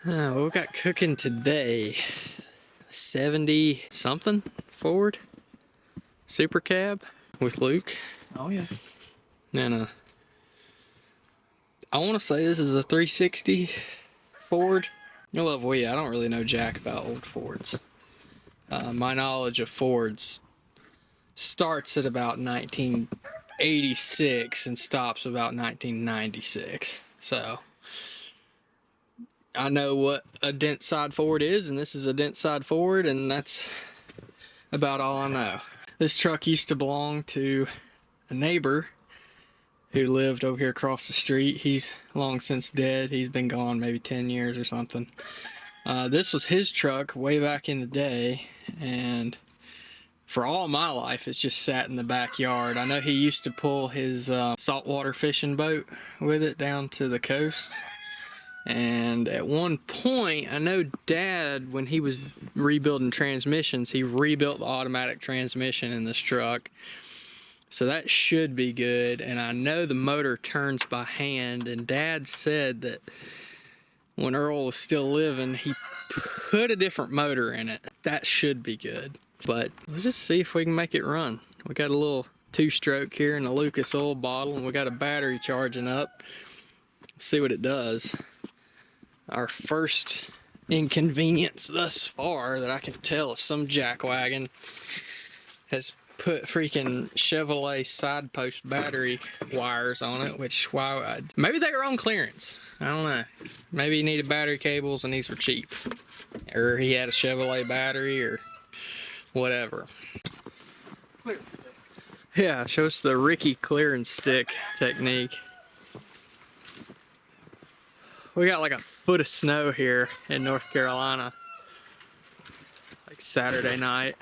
What we got cooking today? 70 something Ford Super Cab with Luke. Oh yeah. And I want to say this is a 360 Ford. I love I don't really know jack about old Fords. My knowledge of Fords starts at about 1986 and stops about 1996. So I know what a dent side Ford is, and this is a dent side Ford, and that's about all I know. This truck used to belong to a neighbor who lived over here across the street. He's long since dead. He's been gone maybe 10 years or something. This was his truck way back in the day, and for all my life it's just sat in the backyard. I know he used to pull his saltwater fishing boat with it down to the coast. And at one point, I know Dad, when he was rebuilding transmissions, he rebuilt the automatic transmission in this truck. So that should be good. And I know the motor turns by hand. And Dad said that when Earl was still living, he put a different motor in it. That should be good. But let's just see if we can make it run. We got a little 2-stroke here in a Lucas oil bottle, and we got a battery charging up. See what it does. Our first inconvenience thus far that I can tell is some jackwagon has put freaking Chevrolet side post battery wires on it, which maybe they were on clearance. I don't know. Maybe he needed battery cables and these were cheap. Or he had a Chevrolet battery or whatever. Yeah, show us the Ricky clearance stick technique. We got like a foot of snow here in North Carolina, like Saturday night.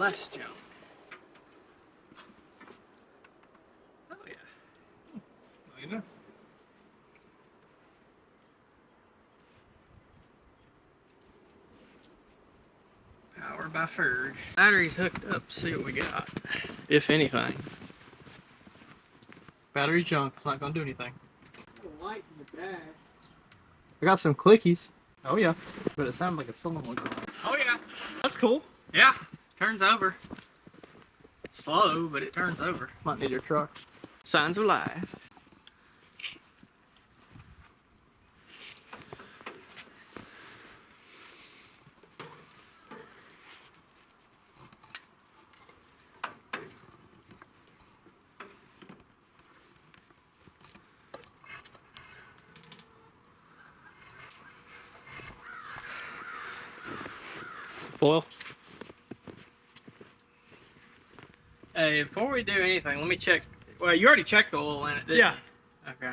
Let's jump. Oh yeah. Oh, you know. Powered by Ford. Battery's hooked up. See what we got, if anything. Battery junk. It's not gonna do anything. Light in the back. I got some clickies. Oh yeah. But it sounded like a solenoid. Oh yeah. That's cool. Yeah. Turns over. Slow, but it turns over. Might need your truck. Signs of life. Oil. Hey, before we do anything, let me check. Well, you already checked the oil in it, didn't Yeah. you? Okay.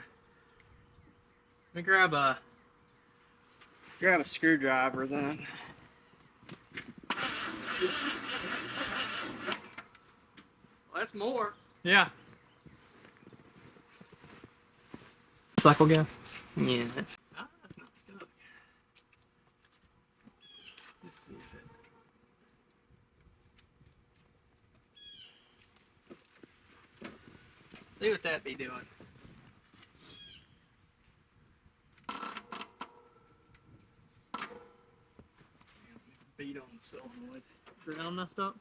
Let me grab a screwdriver then. Well, that's more. Yeah. Cycle gas. Yeah. That's not stuck. Let's see if it. See what that be doing. Beat on the solenoid. Ground messed up.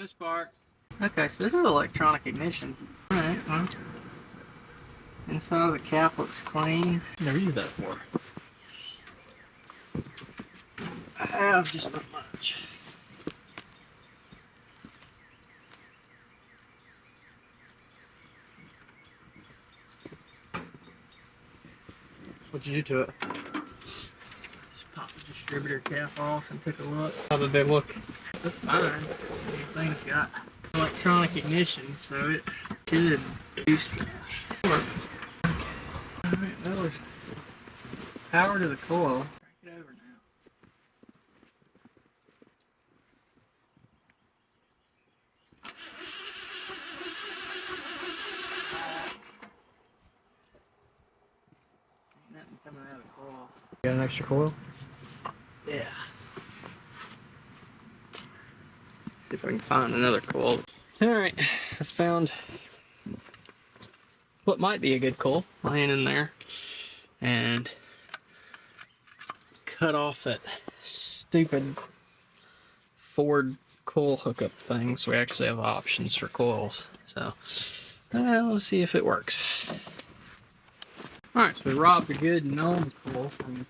most part. Okay, so this is electronic ignition. Alright, well. Inside of the cap looks clean. Never used that before. I have, just not much. What'd you do to it? Just popped the distributor cap off and took a look. How did they look? That's fine. Everything's got electronic ignition, so it should do stuff. Okay. Alright, well, there's power to the coil. Crank it over now. Ain't nothing coming out of the coil. You got an extra coil? Yeah. See if I can find another coil. Alright, I found what might be a good coil laying in there. And cut off that stupid Ford coil hookup thing, so we actually have options for coils. So, let's see if it works. Alright, so we robbed a good gnome coil from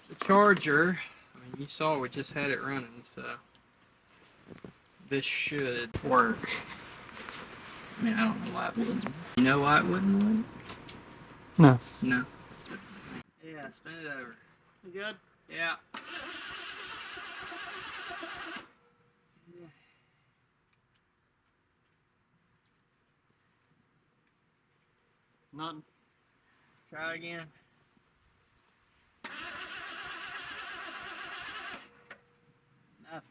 the charger. I mean, you saw we just had it running, so this should work. I mean, I don't know why it wouldn't. You know why it wouldn't? No. No. Yeah, spin it over. You good? Yeah. Nothing. Try it again. Nothing.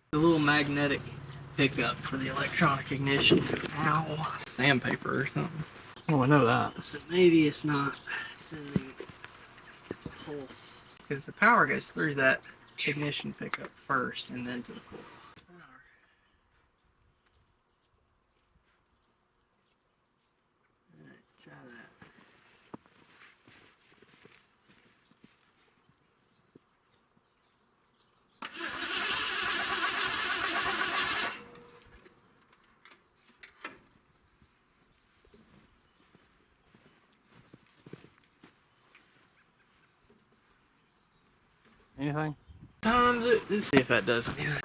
The little magnetic pickup for the electronic ignition. Ow. Sandpaper or something. Oh, I know that. So maybe it's not sending pulse. Because the power goes through that ignition pickup first and then to the coil. Alright, try that. Anything? Times it. Let's see if that does anything.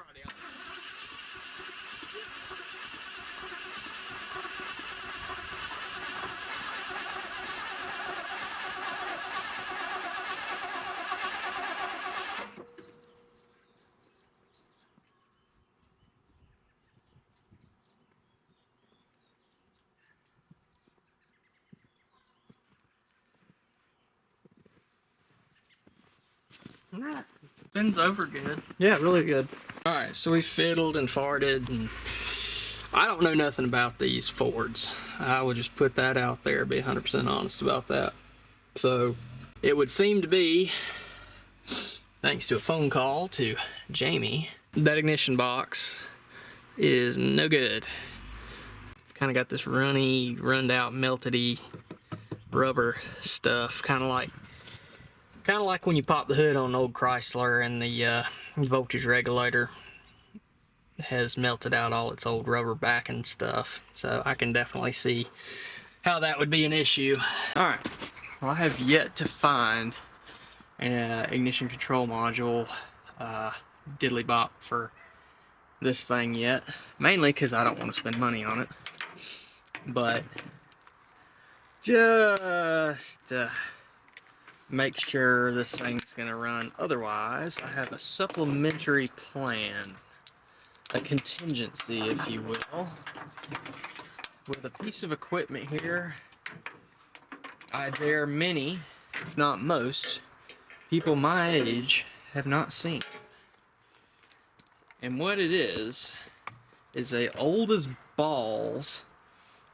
Nah, spins over good. Yeah, really good. Alright, so we fiddled and farted, and I don't know nothing about these Fords. I will just put that out there, be 100% honest about that. So, it would seem to be, thanks to a phone call to Jamie, that ignition box is no good. It's kind of got this runny, runned out, melted-y rubber stuff, kind of like when you pop the hood on an old Chrysler and the voltage regulator has melted out all its old rubber backing stuff. So I can definitely see how that would be an issue. Alright, well, I have yet to find an ignition control module diddly bop for this thing yet. Mainly because I don't want to spend money on it. But just make sure this thing's gonna run. Otherwise, I have a supplementary plan, a contingency, if you will, with a piece of equipment here I dare many, if not most, people my age have not seen. And what it is a old as balls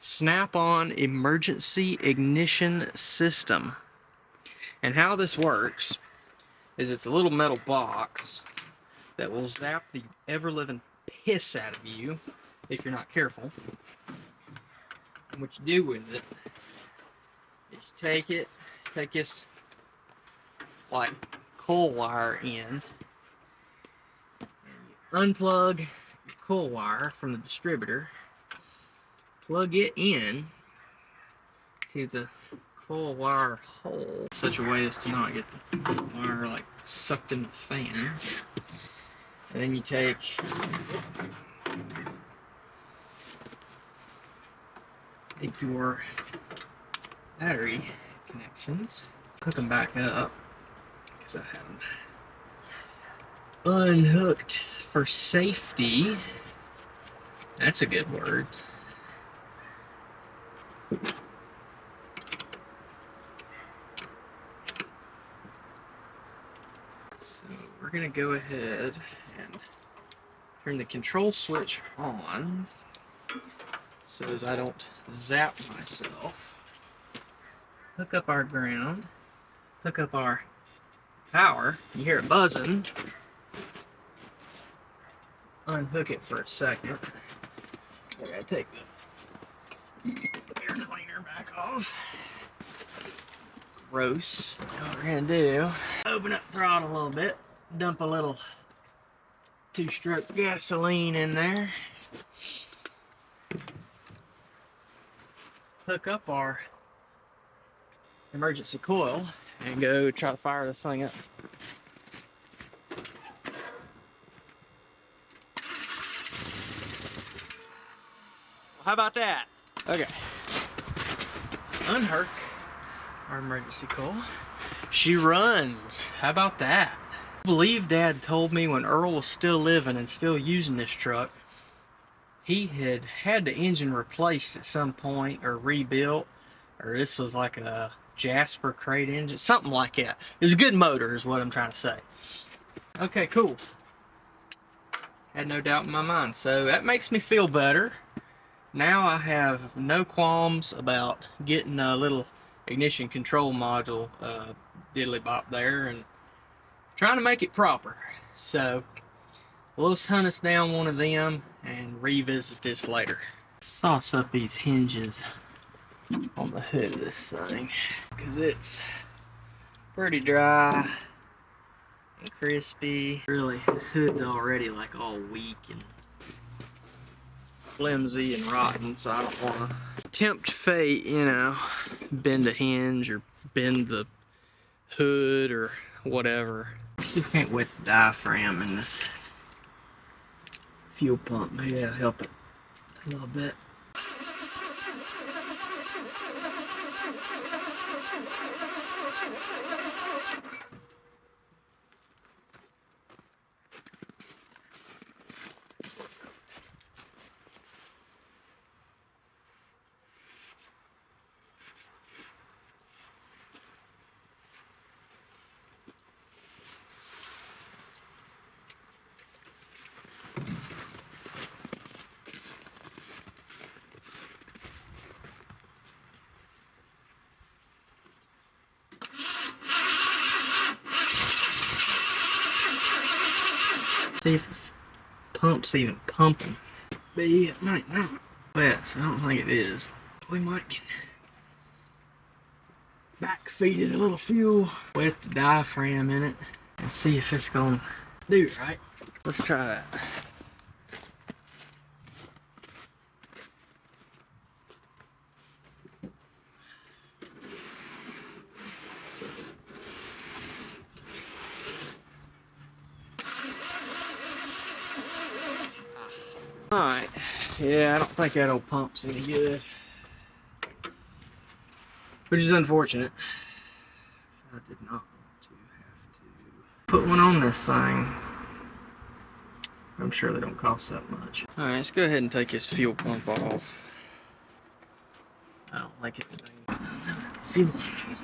snap-on emergency ignition system. And how this works is it's a little metal box that will zap the ever-living piss out of you if you're not careful. And what you do with it is you take this like coil wire in, and you unplug your coil wire from the distributor, plug it in to the coil wire hole in such a way as to not get the wire like sucked in the fan. And then you take your battery connections, hook them back up, because I had them unhooked for safety. That's a good word. So we're gonna go ahead and turn the control switch on so as I don't zap myself. Hook up our ground, hook up our power. You hear it buzzing. Unhook it for a second. I gotta take the air cleaner back off. Gross. What we're gonna do, open up throttle a little bit, dump a little 2-stroke gasoline in there, hook up our emergency coil, and go try to fire this thing up. How about that? Okay. Unhook our emergency coil. She runs. How about that? I believe Dad told me when Earl was still living and still using this truck, he had the engine replaced at some point or rebuilt, or this was like a Jasper crate engine, something like that. It was a good motor is what I'm trying to say. Okay, cool. Had no doubt in my mind. So that makes me feel better. Now I have no qualms about getting a little ignition control module diddly bop there and trying to make it proper. So let's hunt us down one of them and revisit this later. Sauce up these hinges on the hood of this thing because it's pretty dry and crispy. Really, this hood's already like all weak and flimsy and rotten, so I don't want to tempt fate, you know, bend a hinge or bend the hood or whatever. You can't wet the diaphragm in this fuel pump. Maybe that'll help it a little bit. See if the pump's even pumping. But yeah, it might not. Wet, so I don't think it is. We might can backfeed it a little fuel, wet the diaphragm in it, and see if it's gonna do it right. Let's try that. Alright, yeah, I don't think that old pump's any good. Which is unfortunate. So I did not want to have to put one on this thing. I'm sure they don't cost that much. Alright, let's go ahead and take this fuel pump off. I don't like it. Feel like it's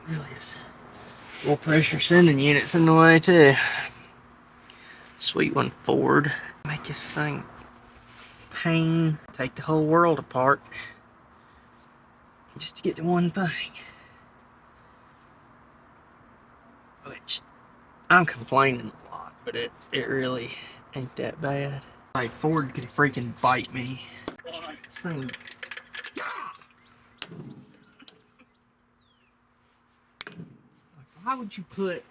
really is. Low pressure sending units in the way too. Sweet one, Ford. Make this thing pain, take the whole world apart. just to get to one thing. Which, I'm complaining a lot, but it really ain't that bad. Like, Ford could freaking bite me. This thing... Why would you put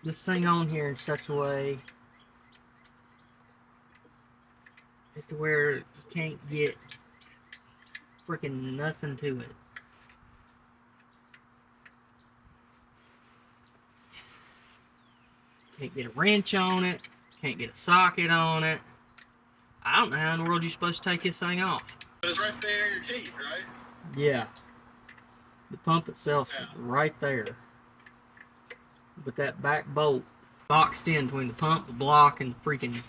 this thing on here in such a way as to where you can't get freaking nothing to it? Can't get a wrench on it, can't get a socket on it. I don't know how in the world you're supposed to take this thing off. But it's right there in your teeth, right? Yeah. The pump itself right there. But that back bolt boxed in between the pump, the block, and the freaking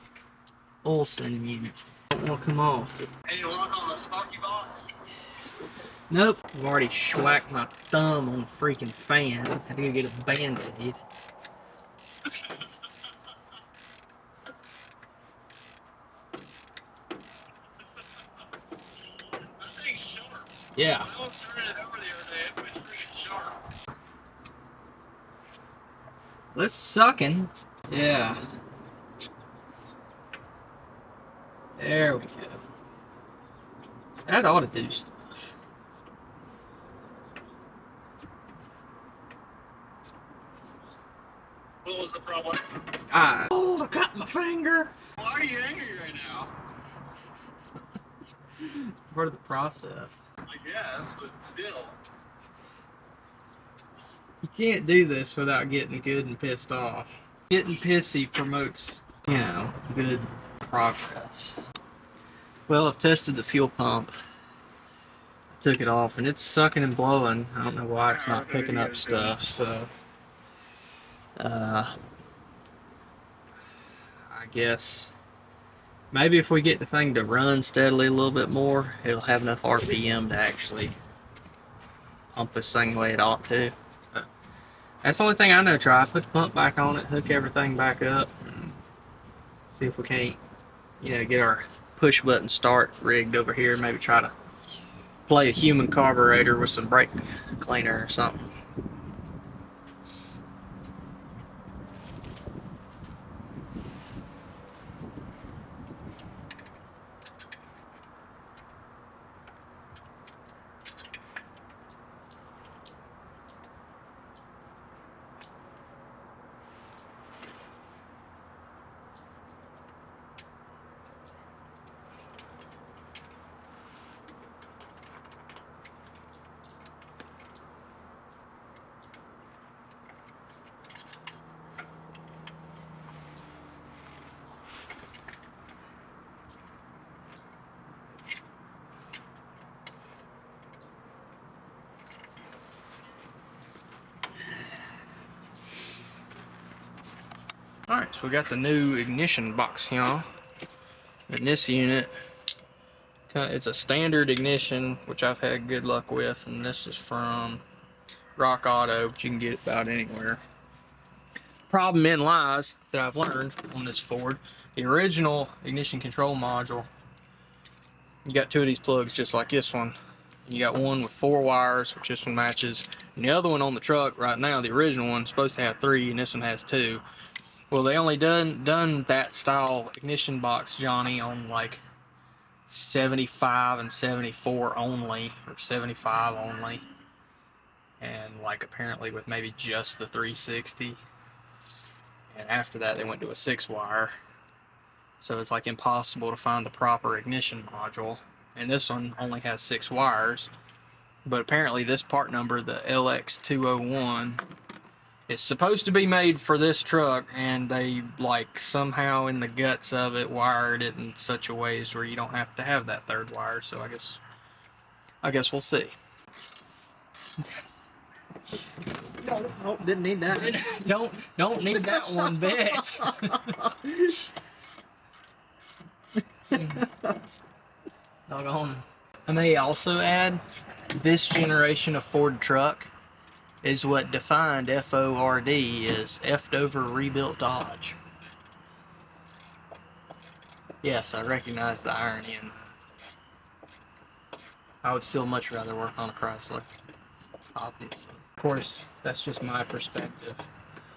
oil sending unit. Don't want to come off. Any luck on the smoky box? Nope. I've already schwacked my thumb on the freaking fan. Had to go get a band-aid. That thing's sharp. Yeah. I was turning it over the other day, it was freaking sharp. Let's sucking. Yeah. There we go. That ought to do stuff. What was the problem? I cut my finger. Why are you angry right now? It's part of the process. I guess, but still. You can't do this without getting good and pissed off. Getting pissy promotes, you know, good progress. Well, I've tested the fuel pump. I took it off and it's sucking and blowing. I don't know why it's not picking up stuff, so I guess maybe if we get the thing to run steadily a little bit more, it'll have enough RPM to actually pump this thing the way it ought to. That's the only thing I know. Try put the pump back on it, hook everything back up, and see if we can't, you know, get our push button start rigged over here. Maybe try to play a human carburetor with some brake cleaner or something. Alright, so we got the new ignition box here. In this unit, it's a standard ignition, which I've had good luck with, and this is from Rock Auto, but you can get it about anywhere. Problem in lies that I've learned on this Ford. The original ignition control module, you got two of these plugs just like this one. You got one with 4 wires, which this one matches, and the other one on the truck right now, the original one, is supposed to have 3, and this one has 2. Well, they only done that style ignition box, Johnny, on like 75 and 74 only, or 75 only, and like apparently with maybe just the 360. And after that, they went to a 6-wire. So it's like impossible to find the proper ignition module. And this one only has 6 wires. But apparently this part number, the LX201, is supposed to be made for this truck, and they like somehow in the guts of it wired it in such a way as where you don't have to have that 3rd wire. So I guess we'll see. Oh, didn't need that. don't need that one bit. Doggone. I may also add, this generation of Ford truck is what defined F-O-R-D as effed over rebuilt Dodge. Yes, I recognize the irony in I would still much rather work on a Chrysler, obviously. Of course, that's just my perspective.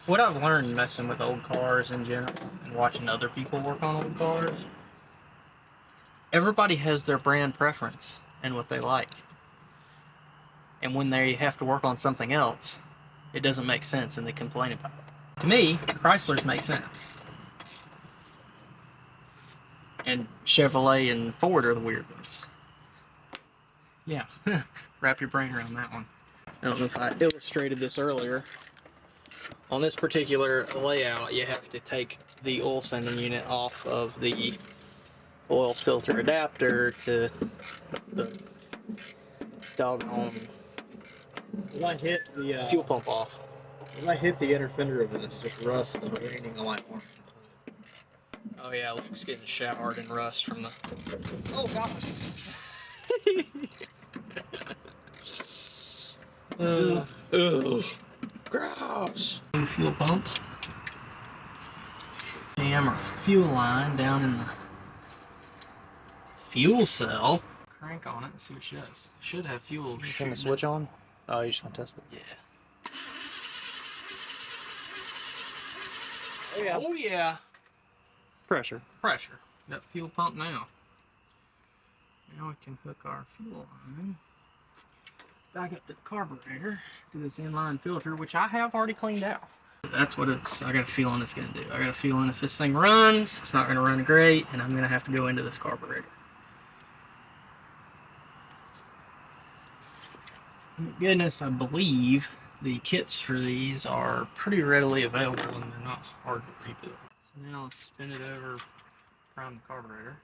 What I've learned messing with old cars in general and watching other people work on old cars, everybody has their brand preference and what they like. And when they have to work on something else, it doesn't make sense and they complain about it. To me, Chryslers make sense. And Chevrolet and Ford are the weird ones. Yeah, wrap your brain around that one. I don't know if I illustrated this earlier. On this particular layout, you have to take the oil sending unit off of the oil filter adapter to the doggone When I hit the fuel pump off. when I hit the inner fender of this, just rust is raining on my arm. Oh yeah, Luke's getting showered in rust from the... Oh god. Ugh. Gross. New fuel pump. Jam our fuel line down in the fuel cell. Crank on it and see what she does. Should have fuel. Turn the switch on? Oh, you just want to test it? Yeah. Oh yeah. Oh yeah. Pressure. Pressure. Got fuel pump now. Now we can hook our fuel line back up to the carburetor to this inline filter, which I have already cleaned out. That's what I got a feeling it's going to do. I got a feeling if this thing runs, it's not going to run great, and I'm going to have to go into this carburetor. Thank goodness, I believe the kits for these are pretty readily available and they're not hard to rebuild. So now let's spin it over, prime the carburetor.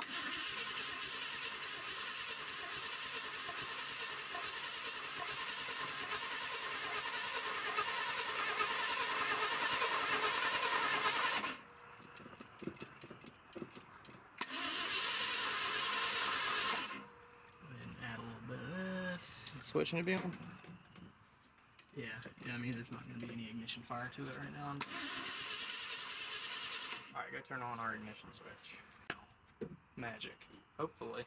Switching to be on? Yeah, I mean, there's not going to be any ignition fire to it right now. Alright, go turn on our ignition switch. Magic. Hopefully.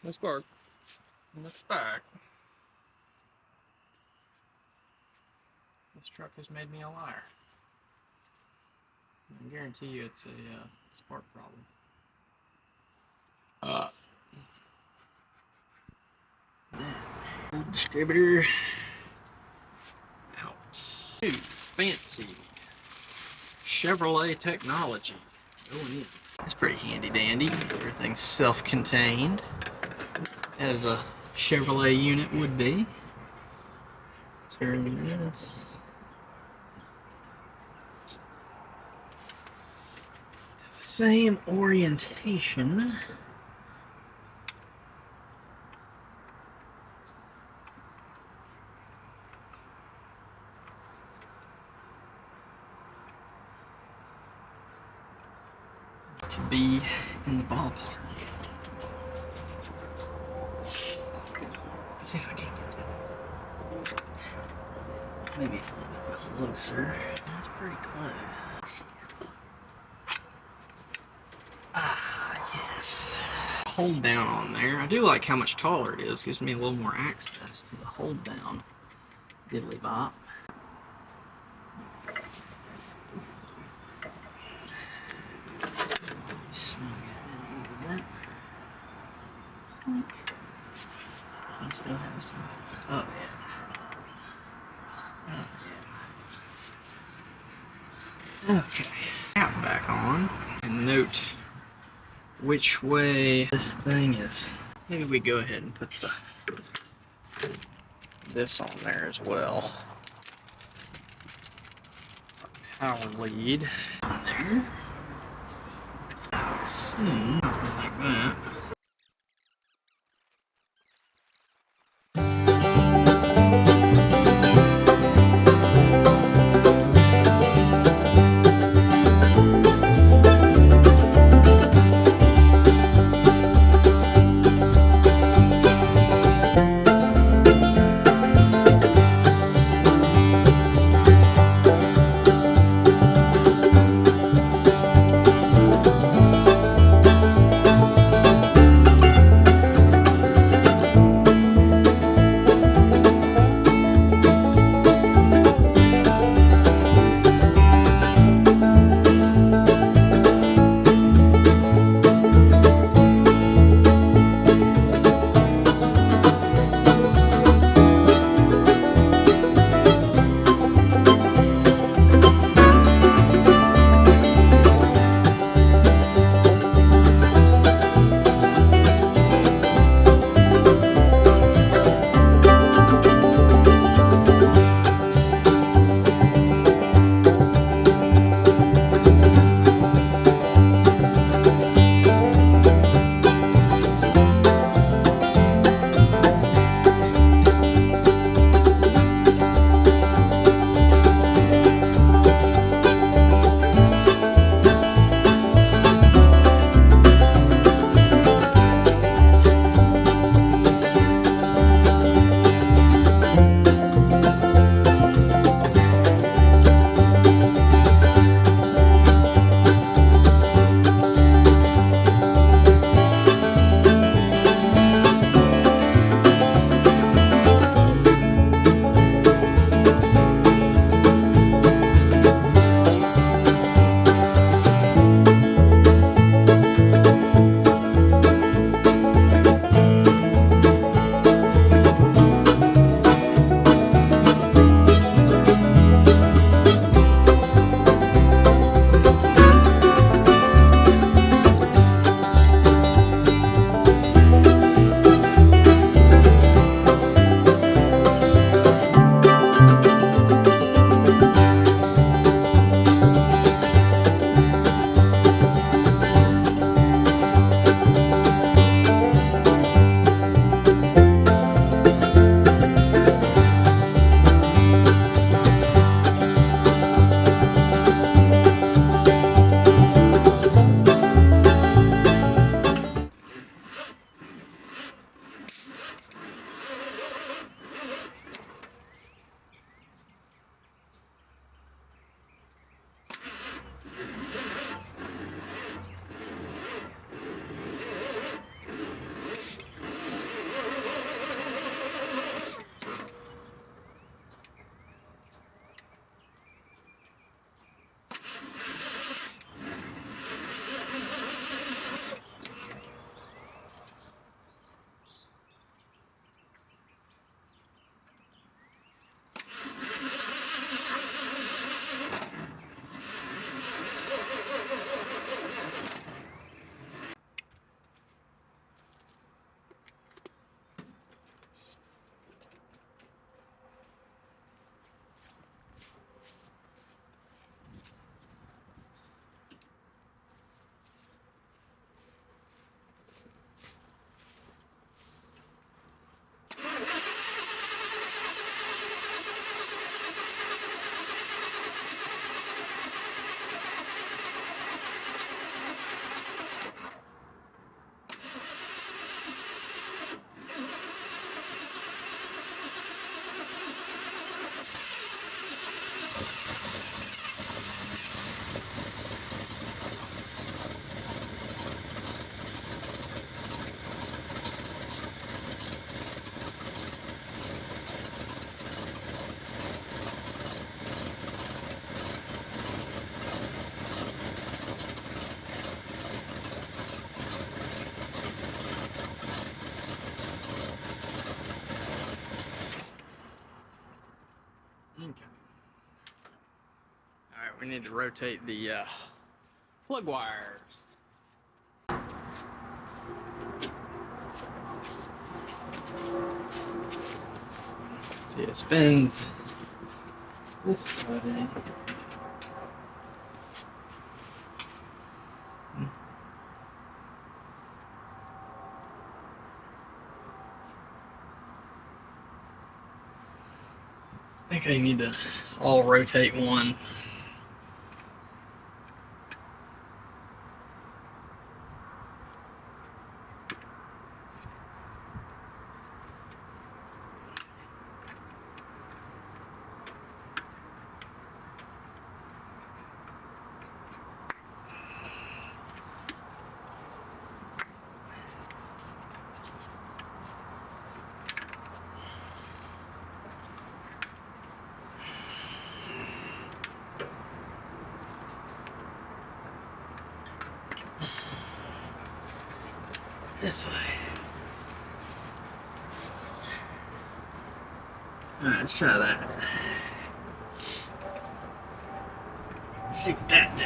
No spark. No spark. This truck has made me a liar. I guarantee you it's a spark problem. Distributor out. Ooh, fancy Chevrolet technology going in. It's pretty handy dandy. Everything's self-contained, as a Chevrolet unit would be. Turn this. Same orientation. To be in the ballpark. Let's see if I can get that. Maybe a little bit closer. That's pretty close. Yes. Hold down on there. I do like how much taller it is. Gives me a little more access to the hold down diddly bop. Snug it in a little bit. I still have some. Oh yeah. Oh yeah. Okay. Cap back on and note which way this thing is. Maybe we go ahead and put this on there as well. Power lead on there. Something like that. we need to rotate the plug wires. See, it spins this way. I think I need to all rotate one. This way. Alright, let's try that. See what that do.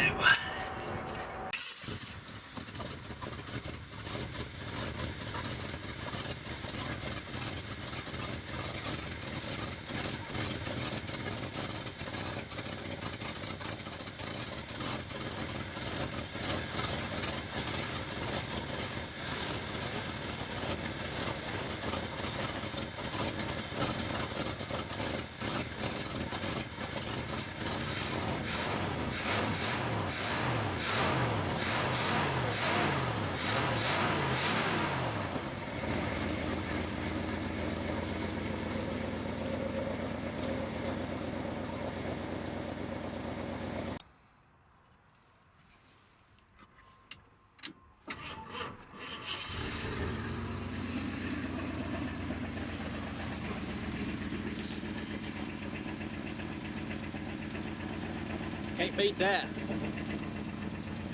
Can't beat that.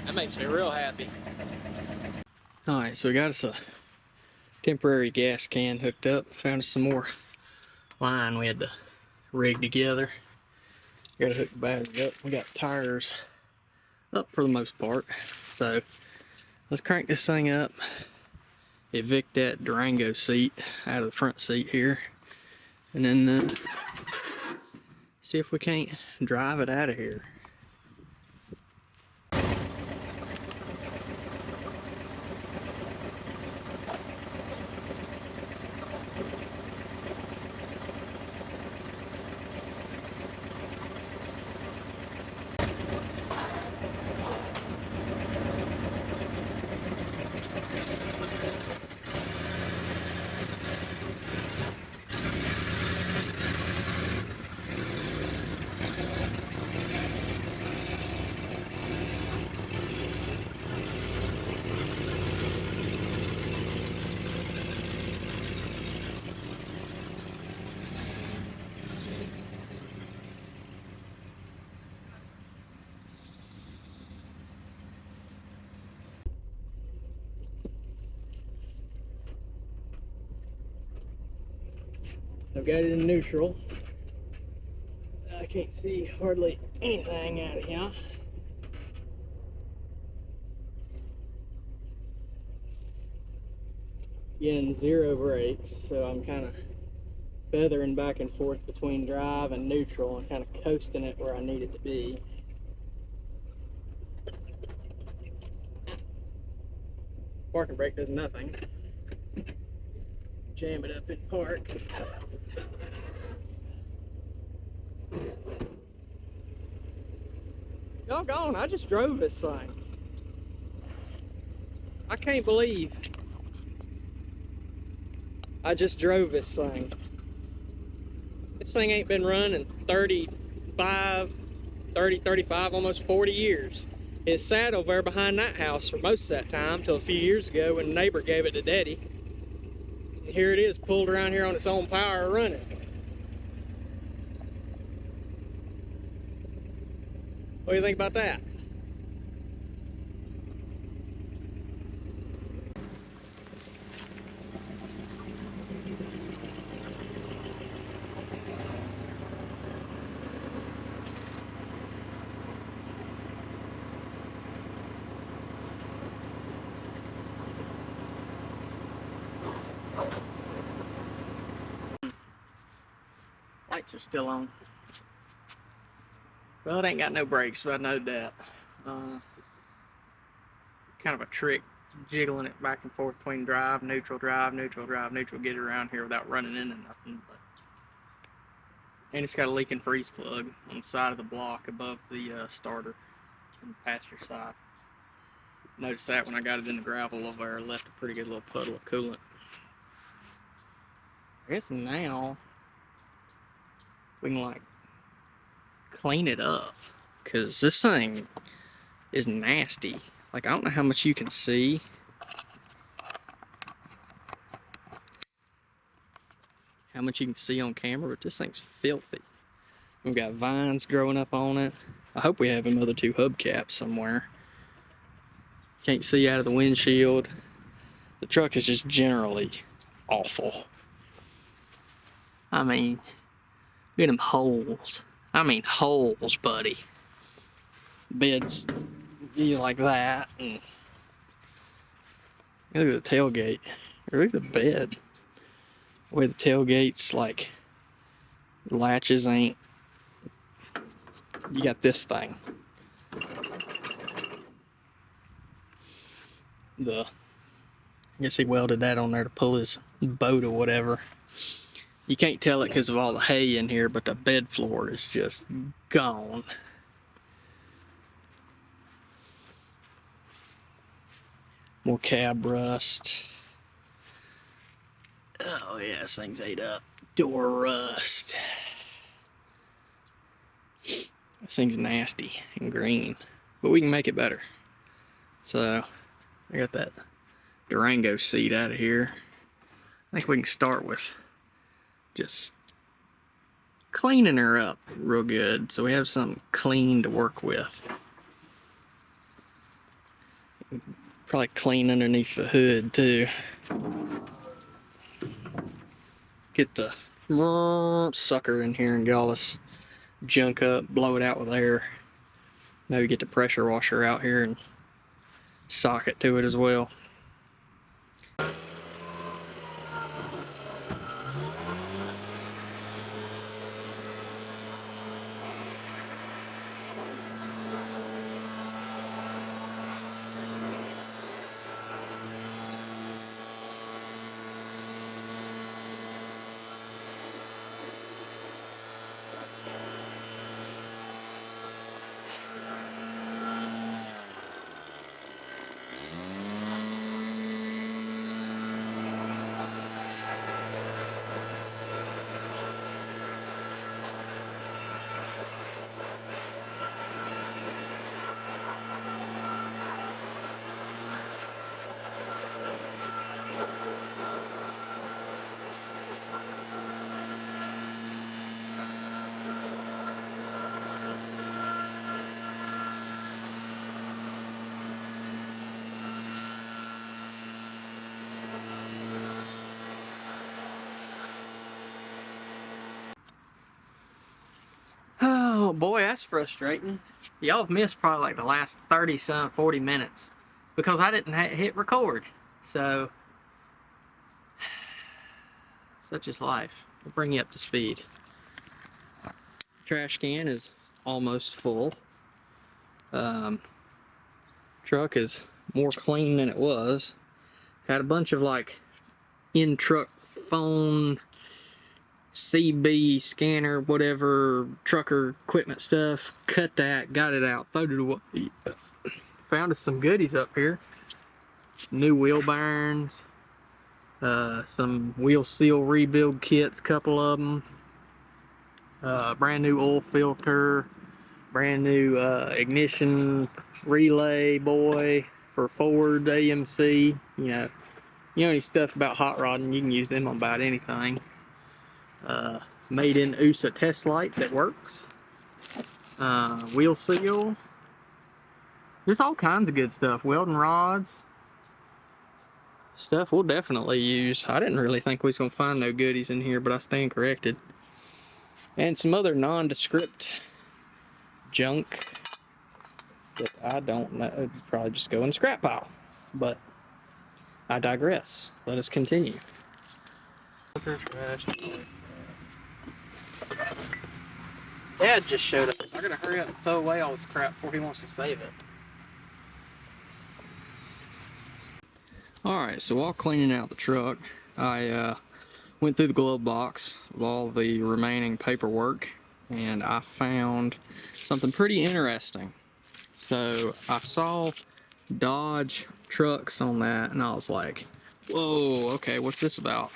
That makes me real happy. Alright, so we got us a temporary gas can hooked up. Found us some more line we had to rig together. Gotta hook the battery up. We got tires up for the most part. So let's crank this thing up. Evict that Durango seat out of the front seat here. And then see if we can't drive it out of here. I've got it in neutral. I can't see hardly anything out of here. Again, zero brakes, so I'm kind of feathering back and forth between drive and neutral and kind of coasting it where I need it to be. Parking brake does nothing. Jam it up in park. Doggone, I just drove this thing. I can't believe I just drove this thing. This thing ain't been run in 35, almost 40 years. It sat over there behind that house for most of that time till a few years ago when a neighbor gave it to Daddy. And here it is, pulled around here on its own power running. What do you think about that? Lights are still on. Well, it ain't got no brakes, but I know that. Kind of a trick, jiggling it back and forth between drive, neutral, get it around here without running into nothing. But... And it's got a leaking freeze plug on the side of the block above the starter on the passenger side. Noticed that when I got it in the gravel over there, left a pretty good little puddle of coolant. I guess now we can like clean it up, because this thing is nasty. Like, I don't know how much you can see. How much you can see on camera, but this thing's filthy. We've got vines growing up on it. I hope we have another two hubcaps somewhere. Can't see out of the windshield. The truck is just generally awful. I mean, look at them holes. I mean holes, buddy. Beds like that. And look at the tailgate. Or look at the bed. The way the tailgate's like, the latches ain't. You got this thing. I guess he welded that on there to pull his boat or whatever. You can't tell it because of all the hay in here, but the bed floor is just gone. More cab rust. Oh yeah, this thing's ate up. Door rust. This thing's nasty and green, but we can make it better. So, I got that Durango seat out of here. I think we can start with just cleaning her up real good, so we have something clean to work with. Probably clean underneath the hood too. Get the sucker in here and get all this junk up, blow it out with air. Maybe get the pressure washer out here and socket to it as well. Oh boy, that's frustrating. Y'all have missed probably like the last 40 minutes because I didn't hit record. So, such is life. We'll bring you up to speed. Trash can is almost full. Truck is more clean than it was. Had a bunch of like in-truck phone, CB scanner, whatever, trucker equipment stuff. Cut that, got it out, threw it away. Found us some goodies up here. New wheel bearings, some wheel seal rebuild kits, couple of them. Brand new oil filter, brand new ignition relay boy for Ford AMC. You know any stuff about hot rodding, you can use them on about anything. Made in USA test light that works. Wheel seal. There's all kinds of good stuff. Welding rods. Stuff we'll definitely use. I didn't really think we was gonna find no goodies in here, but I stand corrected. And some other nondescript junk that I don't know. It's probably just go in the scrap pile. But I digress. Let us continue. Trash. Dad just showed up. I gotta hurry up and throw away all this crap before he wants to save it. Alright, so while cleaning out the truck, I went through the glove box of all the remaining paperwork and I found something pretty interesting. So I saw Dodge trucks on that and I was like, whoa, okay, what's this about?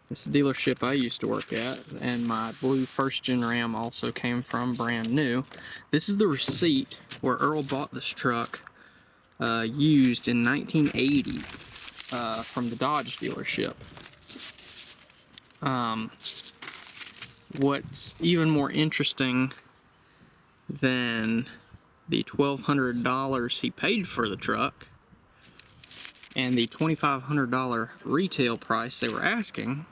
This dealership I used to work at, and my blue first-gen Ram also came from brand new. This is the receipt where Earl bought this truck used in 1980 from the Dodge dealership. What's even more interesting than the $1,200 he paid for the truck and the $2,500 retail price they were asking,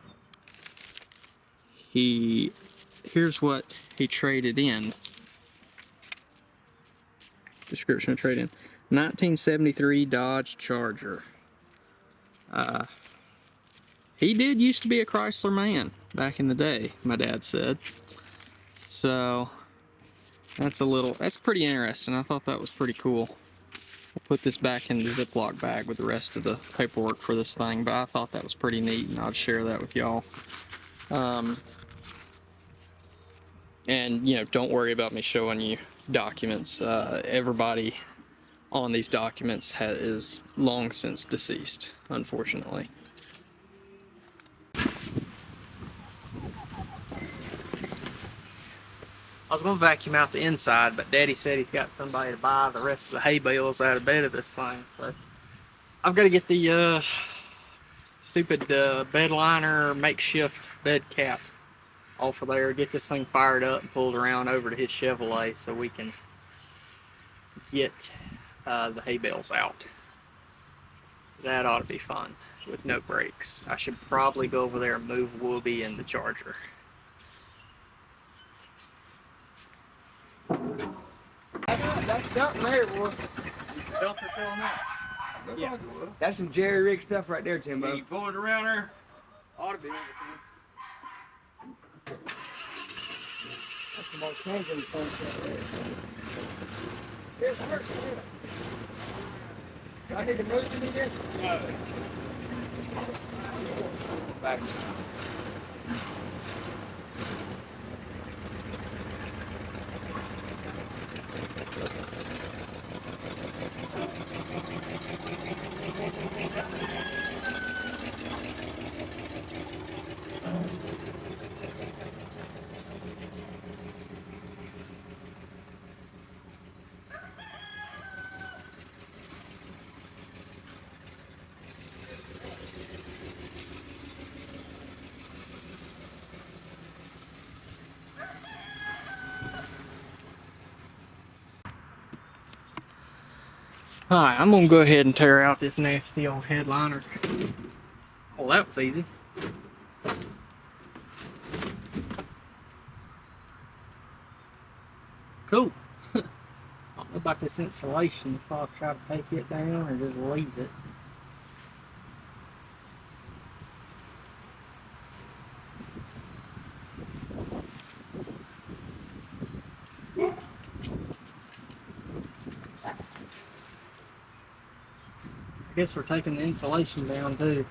here's what he traded in. Description of trade-in: 1973 Dodge Charger. He did used to be a Chrysler man back in the day, my dad said. So that's pretty interesting. I thought that was pretty cool. I'll put this back in the Ziploc bag with the rest of the paperwork for this thing, but I thought that was pretty neat and I'd share that with y'all. And, you know, don't worry about me showing you documents. Everybody on these documents is long since deceased, unfortunately. I was going to vacuum out the inside, but Daddy said he's got somebody to buy the rest of the hay bales out of bed of this thing. So I've got to get the stupid bed liner makeshift bed cap off of there, get this thing fired up and pulled around over to his Chevrolet so we can get the hay bales out. That ought to be fun with no brakes. I should probably go over there and move Whoopi and the Charger. That's something there, boy. Filter filling up. Yeah. That's some jerry rig stuff right there, Timbo. You pull it around there? Ought to be able to. That's some more changing things right there. Here's work. Do I need to move it again? No. Back. Alright, I'm gonna go ahead and tear out this nasty old headliner. Oh, that was easy. Cool. I don't know about this insulation, if I'll try to take it down or just leave it. I guess we're taking the insulation down too.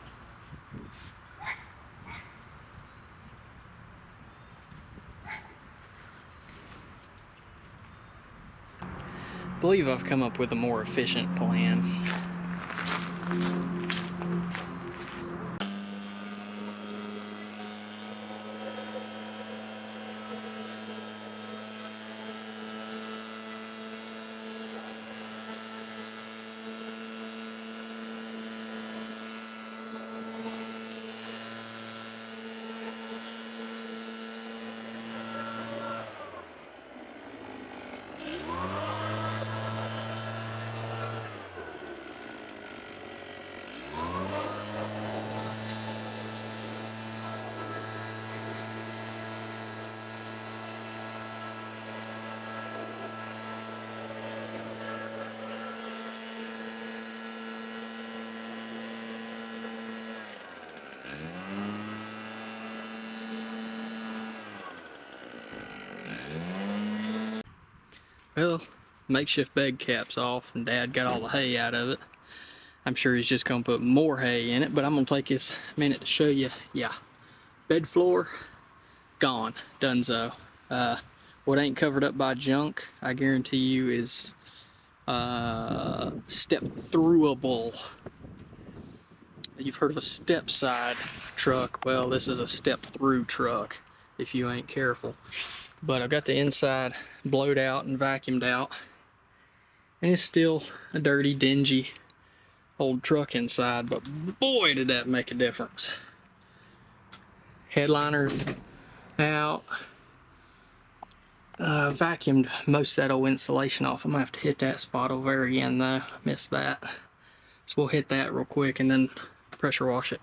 I believe I've come up with a more efficient plan. makeshift bed caps off, and Dad got all the hay out of it. I'm sure he's just gonna put more hay in it, but I'm gonna take this minute to show you. Yeah, bed floor gone, donezo. What ain't covered up by junk, I guarantee you, is step throughable. You've heard of a step side truck. Well, this is a step through truck if you ain't careful. But I've got the inside blowed out and vacuumed out, and it's still a dirty, dingy old truck inside, but boy did that make a difference. Headliner out. Vacuumed most of that old insulation off. I'm gonna have to hit that spot over there again though. Missed that. So we'll hit that real quick and then pressure wash it.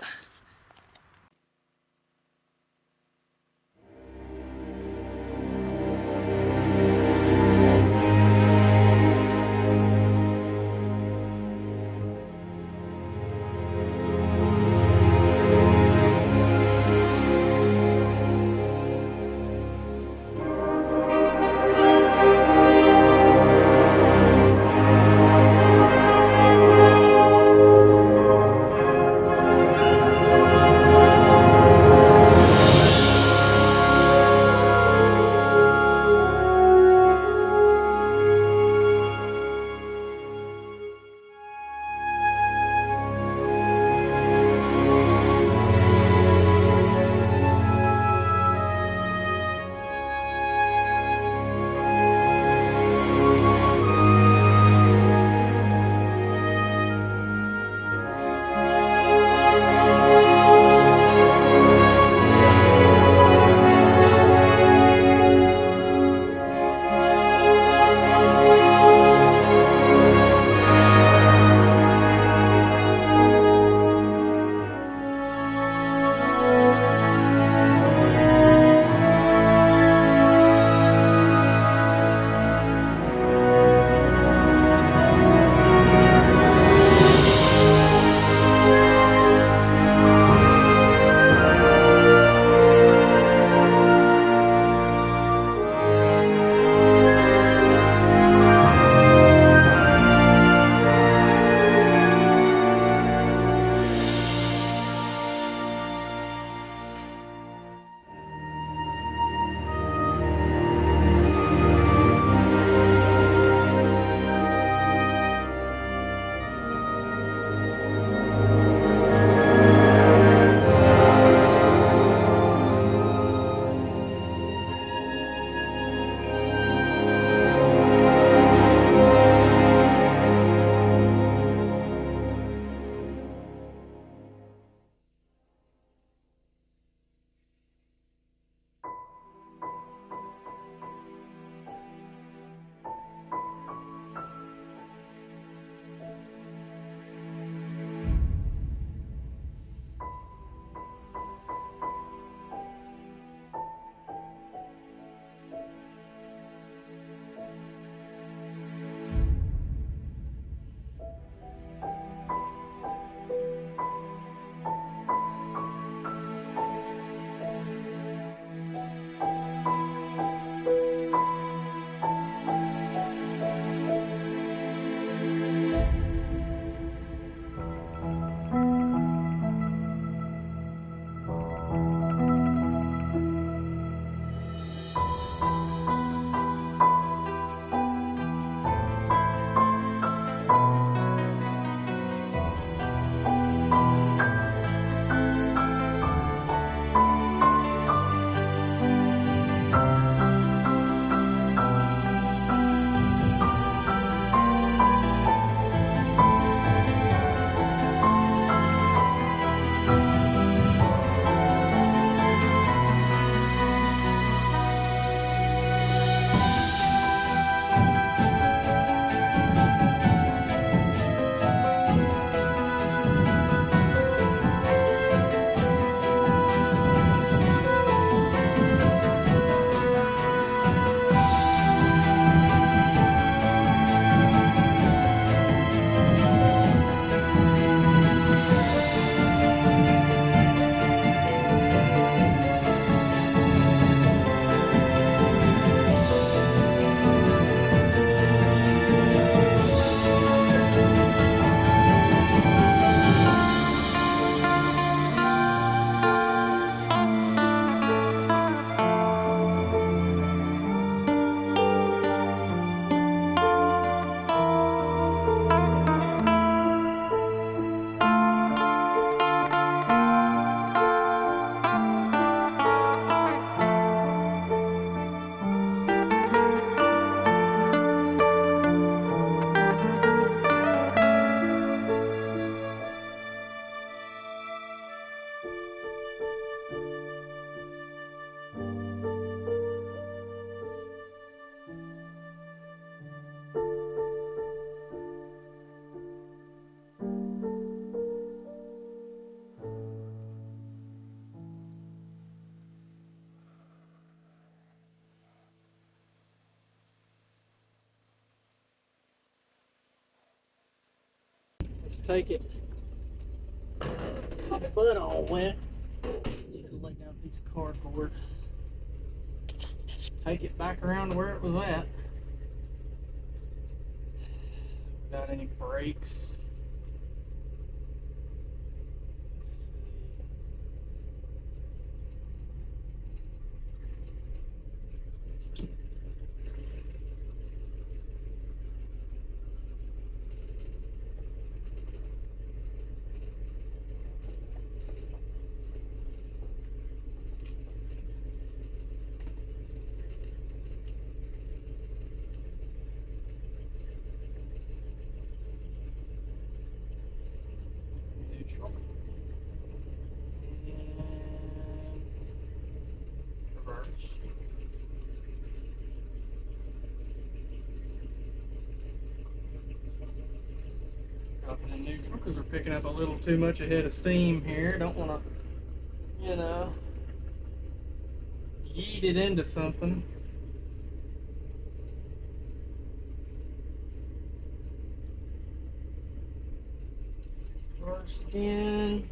Let's take it. My butt all wet. Should have laid down a piece of cardboard. Take it back around to where it was at. Without any brakes. Let's see. Neutral. And reverse. Dropping in neutral because we're picking up a little too much ahead of steam here. Don't want to, you know, yeet it into something. Reverse again.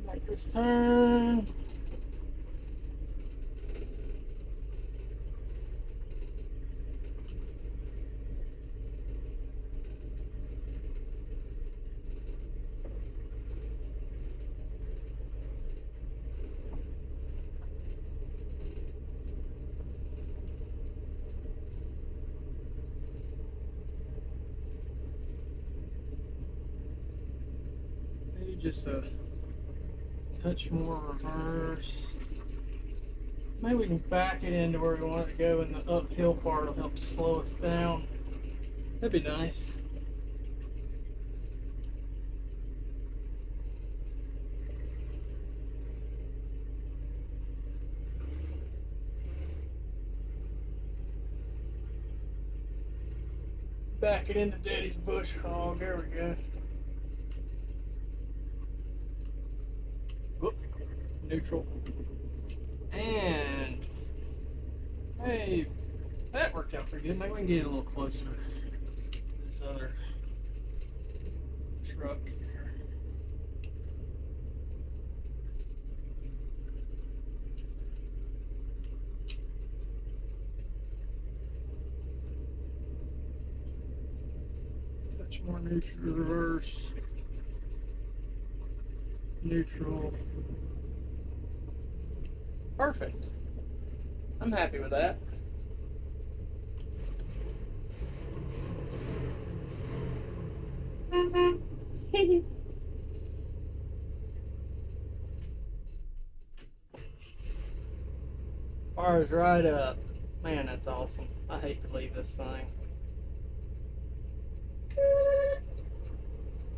Make this turn. Maybe just a touch more reverse. Maybe we can back it into where we want it to go, and the uphill part will help slow us down. That'd be nice. Back it into Daddy's bush hog. There we go. Whoop. Neutral. And hey, that worked out pretty good. Maybe we can get it a little closer to this other truck here. Touch more neutral, reverse, neutral. Perfect. I'm happy with that. Fires right up. Man, that's awesome. I hate to leave this thing.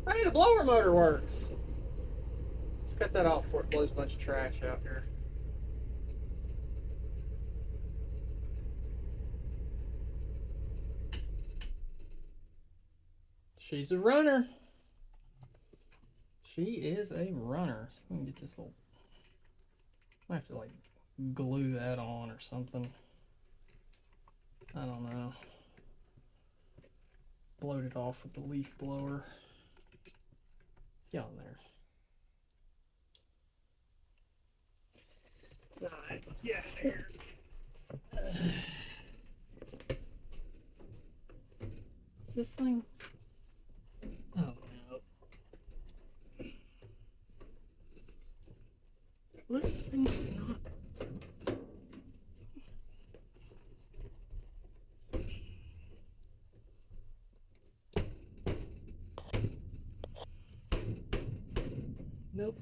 Hey, the blower motor works. Let's cut that off before it blows a bunch of trash out here. She's a runner. She is a runner. So we can get this little. I have to like glue that on or something. I don't know. Blowed it off with the leaf blower. Get on there. Alright, let's get out of here. What's this thing? Oh no. This thing's not. Nope.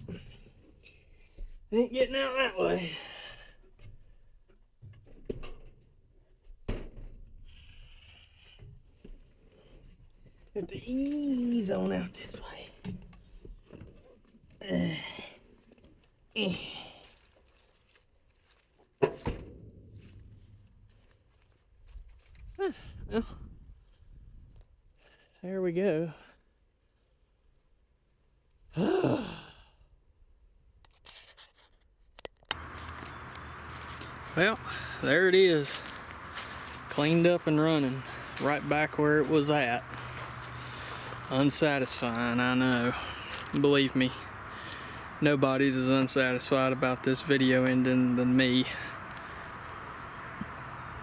Ain't getting out that way. Have to ease on out this way. Well, there we go. Well, there it is. Cleaned up and running. Right back where it was at. Unsatisfying, I know. Believe me, nobody's as unsatisfied about this video ending than me.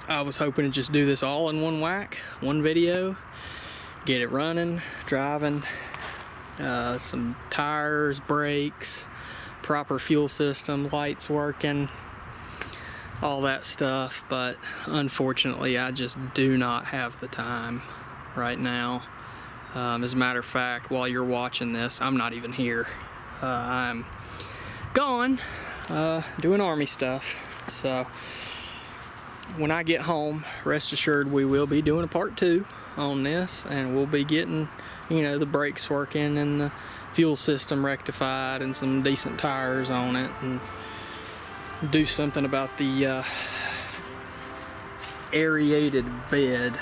I was hoping to just do this all in one whack, one video, get it running, driving, some tires, brakes, proper fuel system, lights working, all that stuff, but unfortunately I just do not have the time right now. As a matter of fact, while you're watching this, I'm not even here. I'm gone doing Army stuff. So when I get home, rest assured we will be doing a part 2 on this, and we'll be getting, you know, the brakes working and the fuel system rectified and some decent tires on it, and do something about the aerated bed.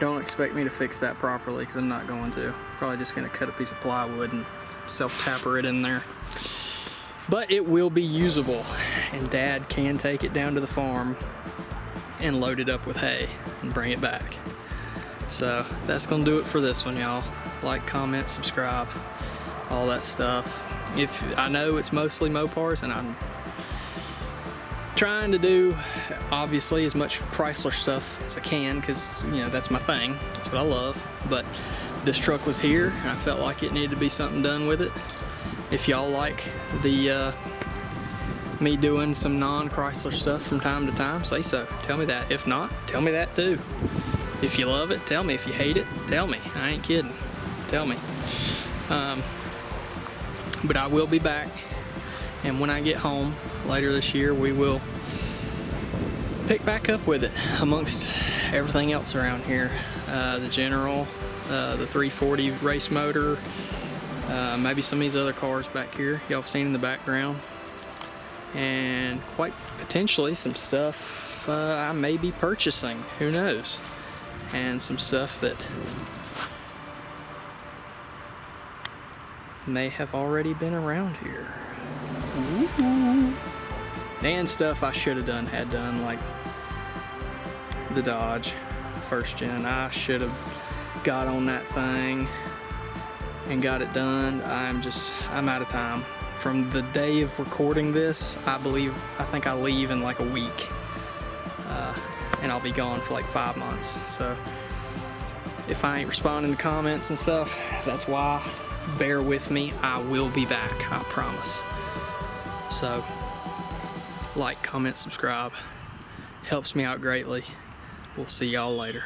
Don't expect me to fix that properly, because I'm not going to. Probably just going to cut a piece of plywood and self-tapper it in there. But it will be usable, and Dad can take it down to the farm and load it up with hay and bring it back. So that's going to do it for this one, y'all. Like, comment, subscribe, all that stuff. I know it's mostly Mopars, and I'm trying to do, obviously, as much Chrysler stuff as I can, because, you know, that's my thing. That's what I love. But this truck was here, and I felt like it needed to be something done with it. If y'all like the me doing some non-Chrysler stuff from time to time, say so. Tell me that. If not, tell me that too. If you love it, tell me. If you hate it, tell me. I ain't kidding. Tell me. But I will be back, and when I get home later this year, we will pick back up with it amongst everything else around here. The General, the 340 race motor, maybe some of these other cars back here y'all have seen in the background, and quite potentially some stuff I may be purchasing, who knows, and some stuff that may have already been around here. Ooh. And stuff I should have had done, like the Dodge first gen. I should have got on that thing and got it done. I'm out of time. From the day of recording this, I think I leave in like a week, and I'll be gone for like 5 months. So if I ain't responding to comments and stuff, that's why. Bear with me. I will be back, I promise. So like, comment, subscribe. Helps me out greatly. We'll see y'all later.